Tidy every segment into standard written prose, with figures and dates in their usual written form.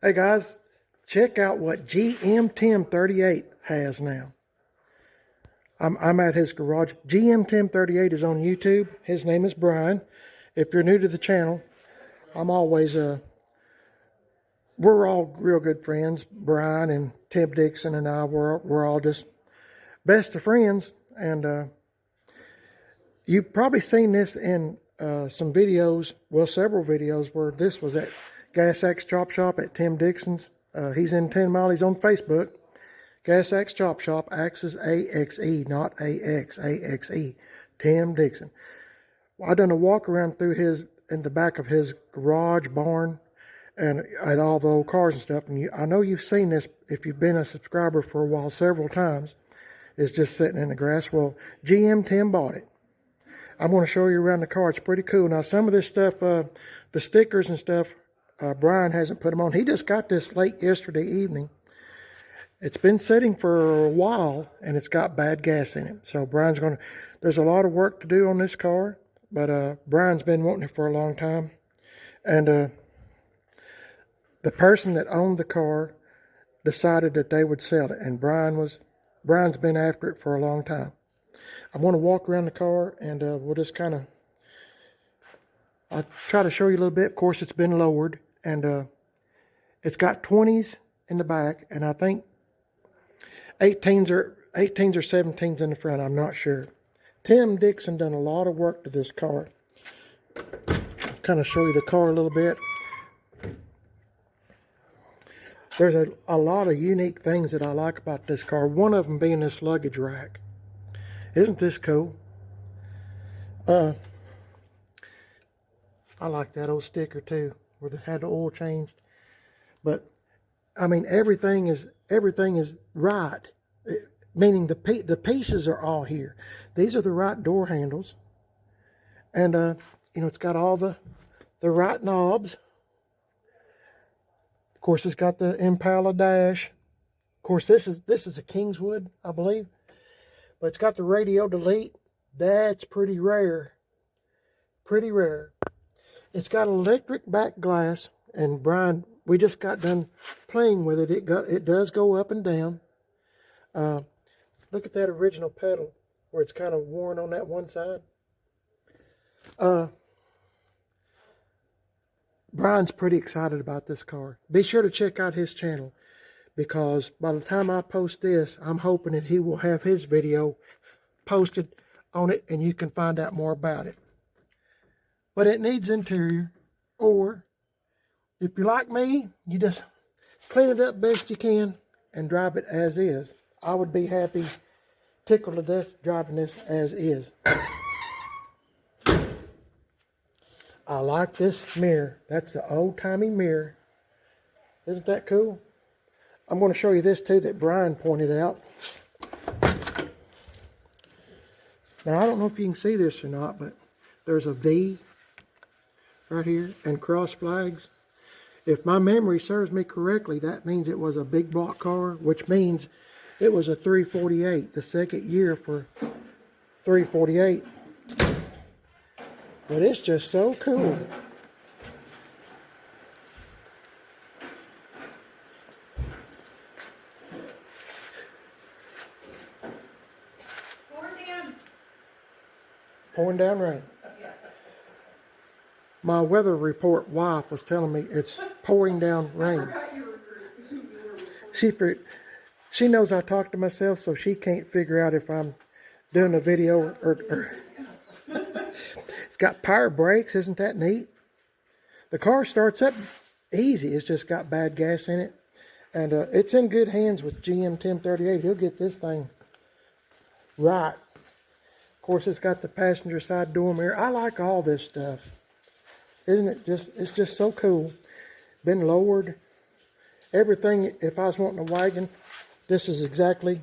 Hey guys, check out what GM TIM38 has now. I'm at his garage. GM TIM38 is on YouTube. His name is Bryan. If you're new to the channel, I'm always we're all real good friends. Bryan and Tim Dixon and I, we're all just best of friends. And you've probably seen this in some videos, well, several videos, where this was at Gas Axe Chop Shop at Tim Dixon's. He's in 10 Mile. He's on Facebook. Gas Axe Chop Shop. Axes A-X-E, not A-X, A-X-E. Tim Dixon. Well, I done a walk around through in the back of his garage, barn, and at all the old cars and stuff. And I know you've seen this if you've been a subscriber for a while, several times. It's just sitting in the grass. Well, GM Tim bought it. I'm going to show you around the car. It's pretty cool. Now, some of this stuff, the stickers and stuff, Bryan hasn't put them on. He just got this late yesterday evening. It's been sitting for a while, and it's got bad gas in it. So Bryan's going to, there's a lot of work to do on this car, but Bryan's been wanting it for a long time. And the person that owned the car decided that they would sell it, and Bryan's been after it for a long time. I'm going to walk around the car, and we'll just kind of, I'll try to show you a little bit. Of course, it's been lowered, and it's got 20s in the back, and I think 18s or 17s in the front. I'm not sure. Tim Dixon done a lot of work to this car. I'll kind of show you the car a little bit. There's a lot of unique things that I like about this car. One of them being this luggage rack. Isn't this cool? I like that old sticker too, where they had the oil changed. But I mean, everything is right. Meaning the pieces are all here. These are the right door handles, and you know, it's got all the right knobs. Of course, it's got the Impala dash. Of course, this is a Kingswood, I believe. But it's got the radio delete. That's pretty rare. Pretty rare. It's got electric back glass. And Bryan, we just got done playing with it. It does go up and down. Look at that original pedal where it's kind of worn on that one side. Bryan's pretty excited about this car. Be sure to check out his channel, because by the time I post this, I'm hoping that he will have his video posted on it and you can find out more about it. But it needs interior, or if you're like me, you just clean it up best you can and drive it as is. I would be happy, tickled to death driving this as is. I like this mirror. That's the old-timey mirror. Isn't that cool? I'm going to show you this too that Bryan pointed out. Now, I don't know if you can see this or not, but there's a V right here and cross flags. If my memory serves me correctly, that means it was a big block car, which means it was a 348, the second year for 348. But it's just so cool. Pouring down rain. My weather report wife was telling me it's pouring down rain. She knows I talk to myself, so she can't figure out if I'm doing a video or It's got power brakes. Isn't that neat? The car starts up easy. It's just got bad gas in it. And it's in good hands with GM TIM38. He'll get this thing right. Of course, it's got the passenger side door mirror. I like all this stuff. Isn't it just, it's just so cool. Been lowered. Everything, if I was wanting a wagon, this is exactly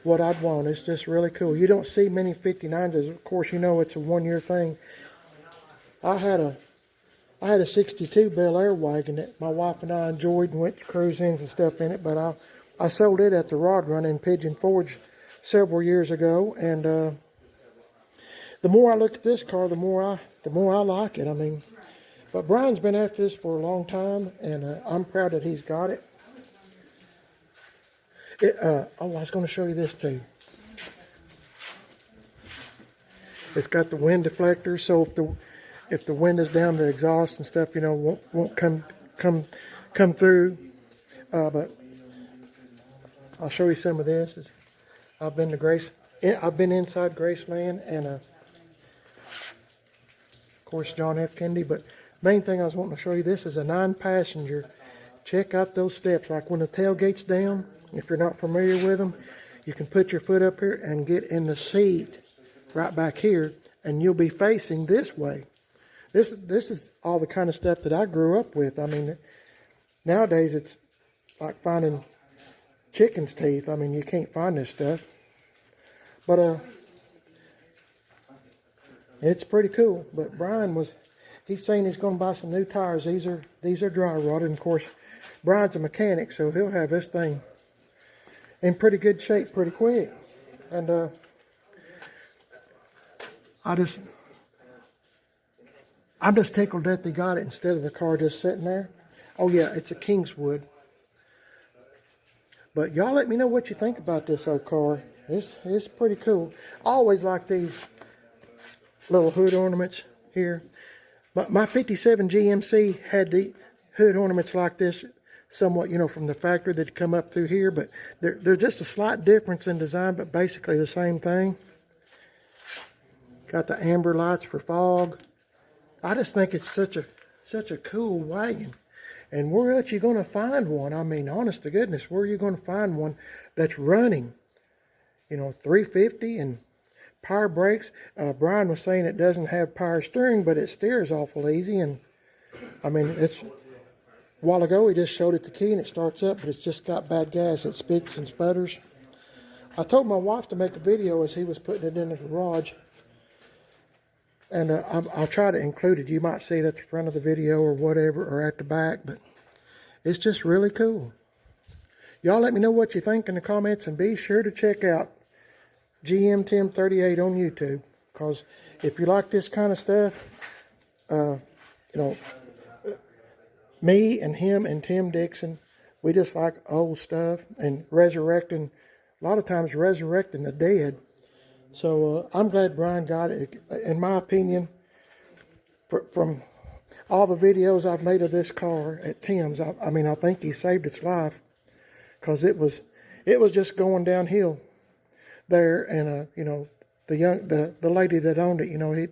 what I'd want. It's just really cool. You don't see many 59s. Of course, you know it's a one-year thing. I had a 62 Bel Air wagon that my wife and I enjoyed and went to cruise-ins and stuff in it, but I sold it at the Rod Run in Pigeon Forge several years ago, and the more I look at this car, the more I like it. I mean, But Bryan's been after this for a long time, and I'm proud that he's got it. Oh, I was going to show you this too. It's got the wind deflector, so if the wind is down, the exhaust and stuff, you know, won't come through. But I'll show you some of this. I've been inside Graceland, and of course John F. Kennedy. But main thing I was wanting to show you, this is a 9-passenger. Check out those steps. Like when the tailgate's down, if you're not familiar with them, you can put your foot up here and get in the seat right back here, and you'll be facing this way. This is all the kind of stuff that I grew up with. I mean, nowadays it's like finding chicken's teeth. I mean, you can't find this stuff. But it's pretty cool. But Bryan he's saying he's going to buy some new tires. These are dry rotted. And of course, Bryan's a mechanic, so he'll have this thing in pretty good shape pretty quick. And I'm just tickled that they got it instead of the car just sitting there. Oh yeah, it's a Kingswood. But y'all let me know what you think about this old car. It's pretty cool. I always like these little hood ornaments here. But my 57 GMC had the hood ornaments like this somewhat, you know, from the factory that come up through here. But they're just a slight difference in design, but basically the same thing. Got the amber lights for fog. I just think it's such a cool wagon. And where else you going to find one? I mean, honest to goodness, where are you going to find one that's running? You know, 350 and power brakes. Bryan was saying it doesn't have power steering, but it steers awful easy. And I mean, a while ago he just showed it the key and it starts up, but it's just got bad gas. It spits and sputters. I told my wife to make a video as he was putting it in the garage. And I'll try to include it. You might see it at the front of the video or whatever, or at the back, but it's just really cool. Y'all let me know what you think in the comments, and be sure to check out GM TIM38 on YouTube, because if you like this kind of stuff, you know, me and him and Tim Dixon, we just like old stuff and resurrecting, a lot of times resurrecting the dead. So I'm glad Bryan got it. In my opinion, from all the videos I've made of this car at Tim's, I mean, I think he saved its life, because it was just going downhill there. And you know, the lady that owned it, you know,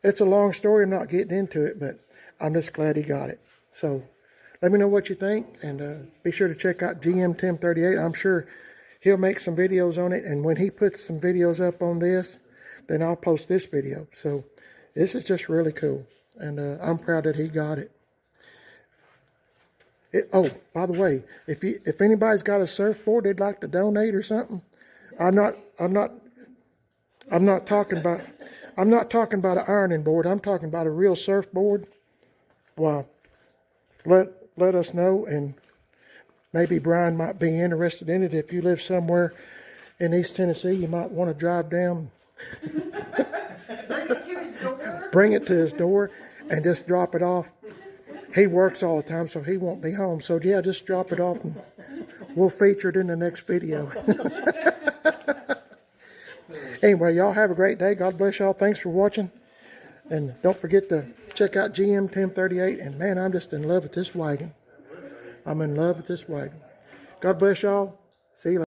it's a long story. I'm not getting into it, but I'm just glad he got it. So let me know what you think, and be sure to check out GM TIM38. I'm sure he'll make some videos on it, and when he puts some videos up on this, then I'll post this video. So this is just really cool, and I'm proud that he got it. Oh, by the way, if anybody's got a surfboard they'd like to donate or something, I'm not talking about an ironing board. I'm talking about a real surfboard. Well, let us know, and maybe Bryan might be interested in it. If you live somewhere in East Tennessee, you might want to drive down, bring it to his door, and just drop it off. He works all the time, so he won't be home. So yeah, just drop it off, and we'll feature it in the next video. Anyway, y'all have a great day. God bless y'all. Thanks for watching. And don't forget to check out GM TIM38. And man, I'm just in love with this wagon. I'm in love with this wagon. God bless y'all. See you later.